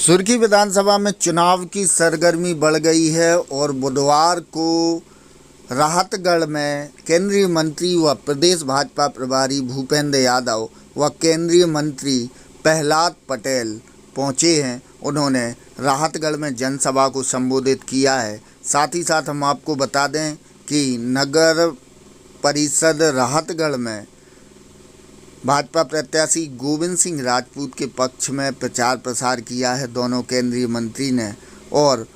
सुर्खी विधानसभा में चुनाव की सरगर्मी बढ़ गई है और बुधवार को राहतगढ़ में केंद्रीय मंत्री व प्रदेश भाजपा प्रभारी भूपेंद्र यादव व केंद्रीय मंत्री प्रहलाद पटेल पहुंचे हैं। उन्होंने राहतगढ़ में जनसभा को संबोधित किया है। साथ ही साथ हम आपको बता दें कि नगर परिषद राहतगढ़ में भाजपा प्रत्याशी गोविंद सिंह राजपूत के पक्ष में प्रचार प्रसार किया है दोनों केंद्रीय मंत्री ने, और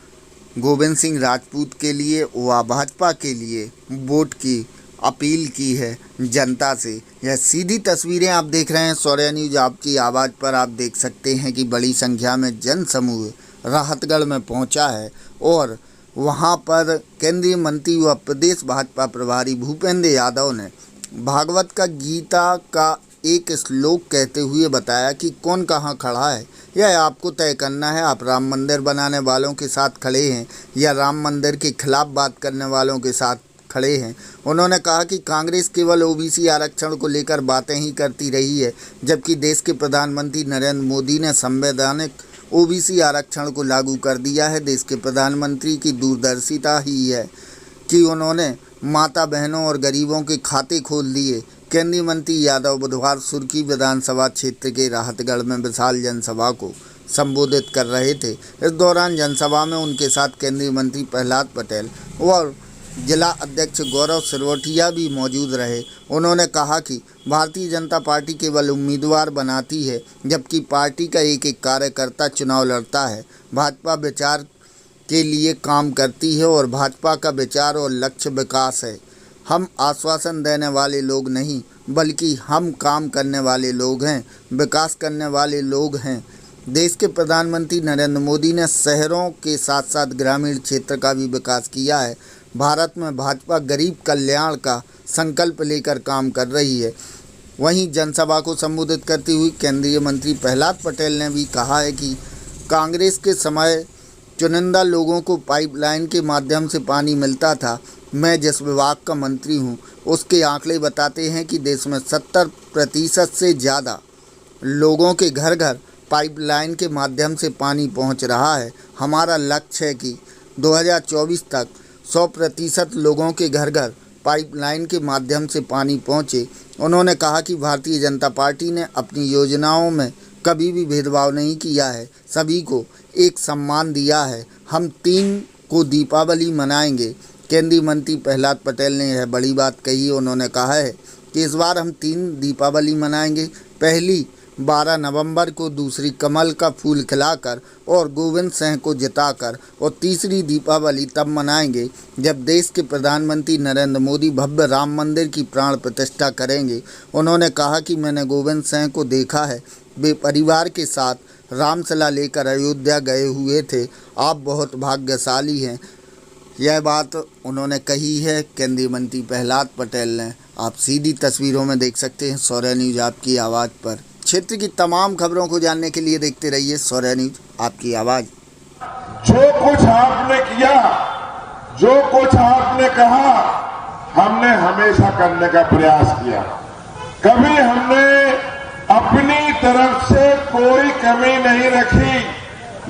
गोविंद सिंह राजपूत के लिए व भाजपा के लिए वोट की अपील की है जनता से। यह सीधी तस्वीरें आप देख रहे हैं सौर्या न्यूज आपकी आवाज़ पर। आप देख सकते हैं कि बड़ी संख्या में जन समूह राहतगढ़ में पहुंचा है और वहां पर केंद्रीय मंत्री व प्रदेश भाजपा प्रभारी भूपेंद्र यादव ने भागवत का गीता का एक श्लोक कहते हुए बताया कि कौन कहाँ खड़ा है यह आपको तय करना है। आप राम मंदिर बनाने वालों के साथ खड़े हैं या राम मंदिर के खिलाफ बात करने वालों के साथ खड़े हैं। उन्होंने कहा कि कांग्रेस केवल ओबीसी आरक्षण को लेकर बातें ही करती रही है, जबकि देश के प्रधानमंत्री नरेंद्र मोदी ने संवैधानिक ओबीसी आरक्षण को लागू कर दिया है। देश के प्रधानमंत्री की दूरदर्शिता ही है कि उन्होंने माता बहनों और गरीबों के खाते खोल दिए। केंद्रीय मंत्री यादव बुधवार सुर्खी विधानसभा क्षेत्र के राहतगढ़ में विशाल जनसभा को संबोधित कर रहे थे। इस दौरान जनसभा में उनके साथ केंद्रीय मंत्री प्रहलाद पटेल और जिला अध्यक्ष गौरव सिरवटिया भी मौजूद रहे। उन्होंने कहा कि भारतीय जनता पार्टी केवल उम्मीदवार बनाती है, जबकि पार्टी का एक एक कार्यकर्ता चुनाव लड़ता है। भाजपा विचार के लिए काम करती है और भाजपा का विचार और लक्ष्य विकास है। हम आश्वासन देने वाले लोग नहीं, बल्कि हम काम करने वाले लोग हैं, विकास करने वाले लोग हैं। देश के प्रधानमंत्री नरेंद्र मोदी ने शहरों के साथ साथ ग्रामीण क्षेत्र का भी विकास किया है। भारत में भाजपा गरीब कल्याण का संकल्प लेकर काम कर रही है। वहीं जनसभा को संबोधित करते हुए केंद्रीय मंत्री प्रहलाद पटेल ने भी कहा है कि कांग्रेस के समय चुनिंदा लोगों को पाइपलाइन के माध्यम से पानी मिलता था। मैं जिस विभाग का मंत्री हूं, उसके आंकड़े बताते हैं कि देश में 70% से ज़्यादा लोगों के घर घर पाइपलाइन के माध्यम से पानी पहुंच रहा है। हमारा लक्ष्य है कि 2024 तक 100% लोगों के घर घर पाइपलाइन के माध्यम से पानी पहुंचे। उन्होंने कहा कि भारतीय जनता पार्टी ने अपनी योजनाओं में कभी भी भेदभाव नहीं किया है, सभी को एक सम्मान दिया है। हम 3 को दीपावली मनाएंगे। केंद्रीय मंत्री प्रहलाद पटेल ने यह बड़ी बात कही। उन्होंने कहा है कि इस बार हम 3 दीपावली मनाएंगे। पहली 12 नवंबर को, दूसरी कमल का फूल खिलाकर और गोविंद सिंह को जिताकर, और तीसरी दीपावली तब मनाएंगे जब देश के प्रधानमंत्री नरेंद्र मोदी भव्य राम मंदिर की प्राण प्रतिष्ठा करेंगे। उन्होंने कहा कि मैंने गोविंद सिंह को देखा है, वे परिवार के साथ रामलला लेकर अयोध्या गए हुए थे। आप बहुत भाग्यशाली हैं। यह बात उन्होंने कही है केंद्रीय मंत्री प्रहलाद पटेल ने। आप सीधी तस्वीरों में देख सकते हैं सौर्या न्यूज आपकी आवाज़ पर। क्षेत्र की तमाम खबरों को जानने के लिए देखते रहिए सौर्या न्यूज आपकी आवाज़। जो कुछ आपने किया, जो कुछ आपने कहा, हमने हमेशा करने का प्रयास किया। कभी हमने अपनी तरफ से कोई कमी नहीं रखी,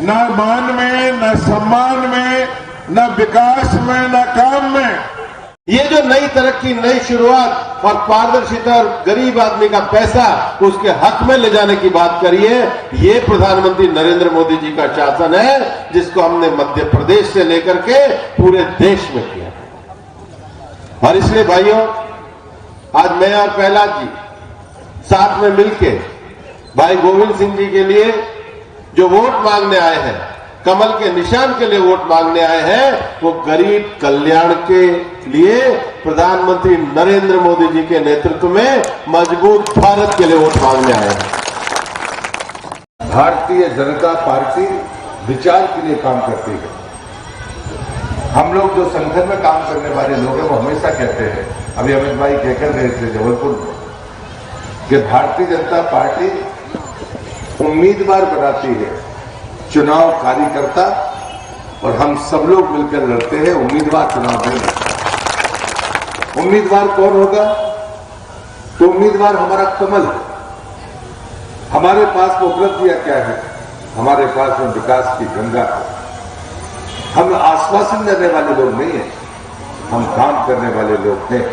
न मान में, न सम्मान में, न विकास में, न काम में। ये जो नई तरक्की, नई शुरुआत और पारदर्शिता और गरीब आदमी का पैसा उसके हक में ले जाने की बात करी है, ये प्रधानमंत्री नरेंद्र मोदी जी का शासन है, जिसको हमने मध्य प्रदेश से लेकर के पूरे देश में किया। और इसलिए भाइयों, आज मैं और प्रहलाद जी साथ में मिलके भाई गोविंद सिंह जी के लिए जो वोट मांगने आए हैं, कमल के निशान के लिए वोट मांगने आए हैं, वो गरीब कल्याण के लिए प्रधानमंत्री नरेंद्र मोदी जी के नेतृत्व में मजबूत भारत के लिए वोट मांगने आए हैं। भारतीय जनता पार्टी विचार के लिए काम करती है। हम लोग जो संगठन में काम करने वाले लोग हैं, वो हमेशा कहते हैं, अभी अमित भाई कहकर गए थे जबलपुर में, कि भारतीय जनता पार्टी उम्मीदवार बनाती है, चुनाव कार्यकर्ता और हम सब लोग मिलकर लड़ते हैं। उम्मीदवार चुनाव में, उम्मीदवार कौन होगा? तो उम्मीदवार हमारा कमल है। हमारे पास उपलब्धियां क्या है? हमारे पास में विकास की गंगा है। हम आश्वासन देने वाले लोग नहीं हैं, हम काम करने वाले लोग हैं।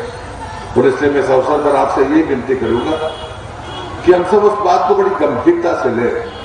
और इसलिए मैं इस अवसर पर आपसे ये विनती करूंगा कि हम सब उस बात को बड़ी गंभीरता से लें